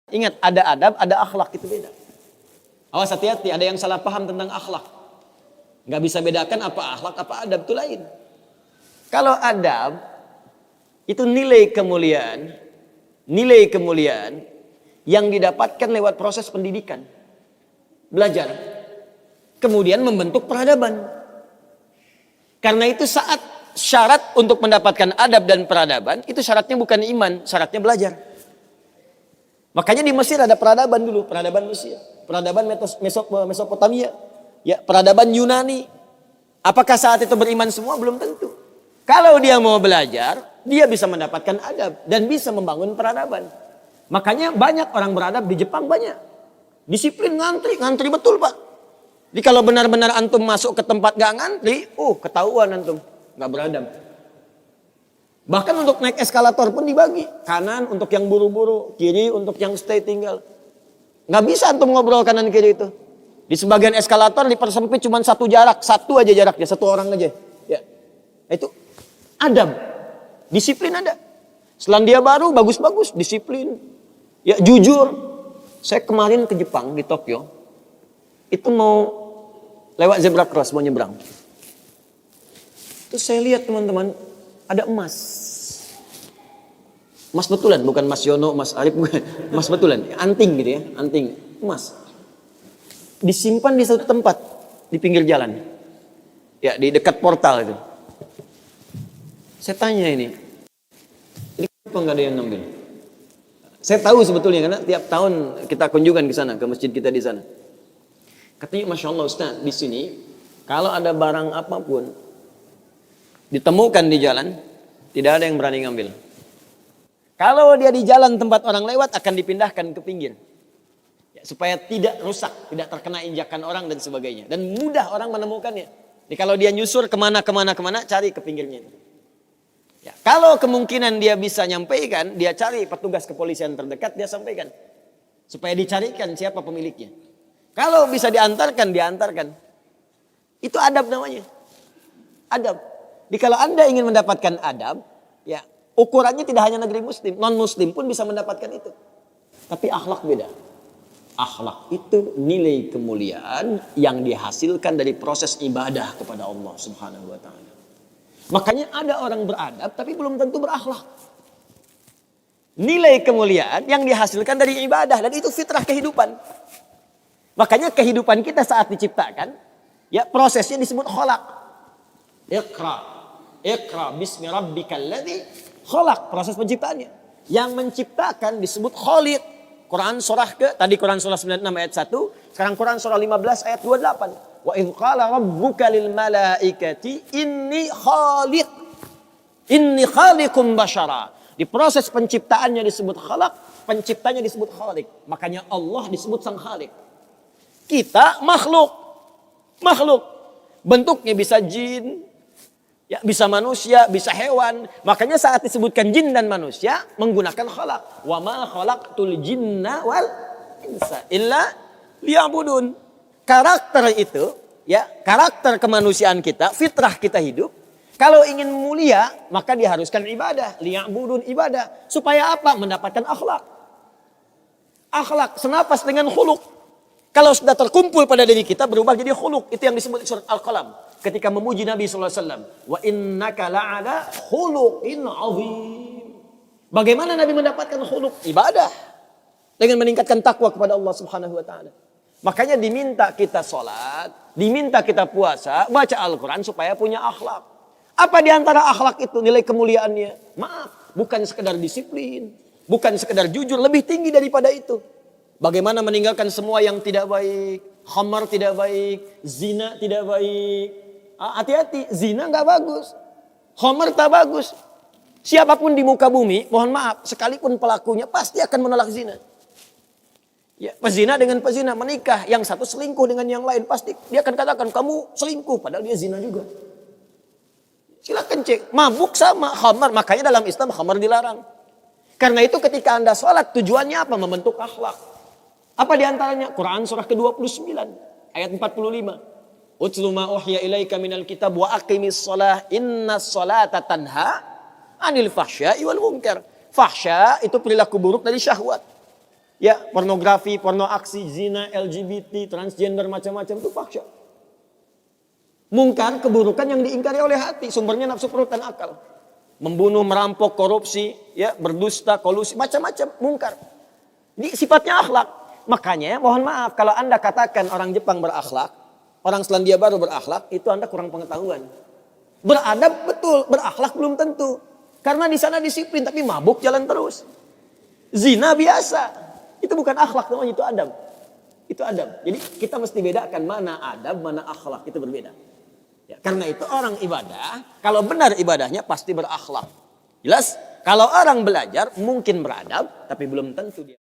Ingat, ada adab, ada akhlak, itu beda. Awas, hati-hati, ada yang salah paham tentang akhlak. Nggak bisa bedakan apa akhlak, apa adab, itu lain. Kalau adab, itu nilai kemuliaan yang didapatkan lewat proses pendidikan. Belajar. Kemudian membentuk peradaban. Karena itu saat syarat untuk mendapatkan adab dan peradaban, itu syaratnya bukan iman, syaratnya belajar. Makanya di Mesir ada peradaban dulu, peradaban Mesir, peradaban Mesopotamia, ya, peradaban Yunani. Apakah saat itu beriman semua? Belum tentu. Kalau dia mau belajar, dia bisa mendapatkan adab dan bisa membangun peradaban. Makanya banyak orang beradab di Jepang, banyak. Disiplin, ngantri betul, Pak. Jadi kalau benar-benar antum masuk ke tempat gak ngantri, ketahuan antum gak beradab. Bahkan untuk naik eskalator pun dibagi. Kanan untuk yang buru-buru, kiri untuk yang stay tinggal. Nggak bisa antum ngobrol kanan kiri itu. Di sebagian eskalator dipersempit cuma satu aja jaraknya, satu orang aja. Ya. Itu adab. Disiplin ada. Selandia Baru bagus-bagus, disiplin. Ya, jujur. Saya kemarin ke Jepang, di Tokyo. Itu mau lewat zebra cross, mau nyebrang. Terus saya lihat teman-teman, ada emas. Emas betulan, bukan Mas Yono, Mas Arif, emas betulan. Anting gitu ya, anting emas. Disimpan di satu tempat, di pinggir jalan. Ya, di dekat portal itu. Saya tanya ini kenapa nggak ada yang ngambil? Saya tahu sebetulnya, karena tiap tahun kita kunjungan ke sana, ke masjid kita di sana. Katanya, Masya Allah Ustaz, di sini, kalau ada barang apapun, ditemukan di jalan, tidak ada yang berani ngambil. Kalau dia di jalan tempat orang lewat, akan dipindahkan ke pinggir. Ya, supaya tidak rusak, tidak terkena injakan orang dan sebagainya. Dan mudah orang menemukannya. Jadi kalau dia nyusur kemana, cari ke pinggirnya. Ya, kalau kemungkinan dia bisa nyampaikan, dia cari petugas kepolisian terdekat, dia sampaikan. Supaya dicarikan siapa pemiliknya. Kalau bisa diantarkan, diantarkan. Itu adab namanya. Adab. Jadi kalau Anda ingin mendapatkan adab, ya ukurannya tidak hanya negeri muslim, non-muslim pun bisa mendapatkan itu. Tapi akhlak beda. Akhlak itu nilai kemuliaan yang dihasilkan dari proses ibadah kepada Allah Subhanahu wa taala. Makanya ada orang beradab tapi belum tentu berakhlak. Nilai kemuliaan yang dihasilkan dari ibadah dan itu fitrah kehidupan. Makanya kehidupan kita saat diciptakan, ya prosesnya disebut khalaq. Iqra bismi rabbikal ladzi khalaq, proses penciptaannya. Yang menciptakan disebut Khaliq. Quran surah Quran surah 96 ayat 1, sekarang Quran surah 15 ayat 28. Wa idz qala rabbuka lil malaikati inni khaliqum basyara. Di proses penciptaannya disebut khalaq, penciptanya disebut Khaliq. Makanya Allah disebut sang Khaliq. Kita makhluk. Bentuknya bisa jin, ya, bisa manusia, bisa hewan. Makanya saat disebutkan jin dan manusia menggunakan khalaq. Wa ma khalaqtul jinna wal insa illa liya'budun. Karakter itu, ya, karakter kemanusiaan kita, fitrah kita hidup. Kalau ingin mulia, maka diharuskan ibadah, liya'budun, ibadah. Supaya apa? Mendapatkan akhlak. Akhlak senapas dengan khuluq. Kalau sudah terkumpul pada diri kita berubah jadi khuluq. Itu yang disebut surat Al-Qalam. Ketika memuji Nabi SAW. Wa innaka la'ala khuluqin azim. Bagaimana Nabi mendapatkan khuluq? Ibadah. Dengan meningkatkan takwa kepada Allah Subhanahu wa ta'ala. Makanya diminta kita sholat. Diminta kita puasa. Baca Al-Quran supaya punya akhlak. Apa diantara akhlak itu nilai kemuliaannya? Maaf. Bukan sekedar disiplin. Bukan sekedar jujur. Lebih tinggi daripada itu. Bagaimana meninggalkan semua yang tidak baik. Khamar tidak baik. Zina tidak baik. Hati-hati, zina gak bagus. Khamar tak bagus. Siapapun di muka bumi, mohon maaf, sekalipun pelakunya pasti akan menolak zina. Ya, pezina dengan pezina menikah. Yang satu selingkuh dengan yang lain. Pasti dia akan katakan, kamu selingkuh. Padahal dia zina juga. Silakan cek. Mabuk sama khamar. Makanya dalam Islam khamar dilarang. Karena itu ketika Anda sholat, tujuannya apa? Membentuk akhlak. Apa diantaranya? Quran surah ke-29 ayat 45. Utlu ma uhiya ilaika minal kitab wa aqimis shalah innas sholata tanha anil fahsya'i wal munkar. Fahsya itu perilaku buruk dari syahwat. Ya, pornografi, porno aksi, zina, LGBT, transgender, macam-macam itu fahsya. Mungkar, keburukan yang diingkari oleh hati, sumbernya nafsu perut dan akal. Membunuh, merampok, korupsi, ya, berdusta, kolusi, macam-macam, mungkar. Ini sifatnya akhlak. Makanya mohon maaf kalau Anda katakan orang Jepang berakhlak, orang Selandia Baru berakhlak, itu Anda kurang pengetahuan. Beradab betul, berakhlak belum tentu. Karena di sana disiplin tapi mabuk jalan terus. Zina biasa. Itu bukan akhlak namanya, itu adab. Itu adab. Jadi kita mesti bedakan mana adab, mana akhlak, itu berbeda. Ya, karena itu orang ibadah, kalau benar ibadahnya pasti berakhlak. Jelas? Kalau orang belajar mungkin beradab, tapi belum tentu dia.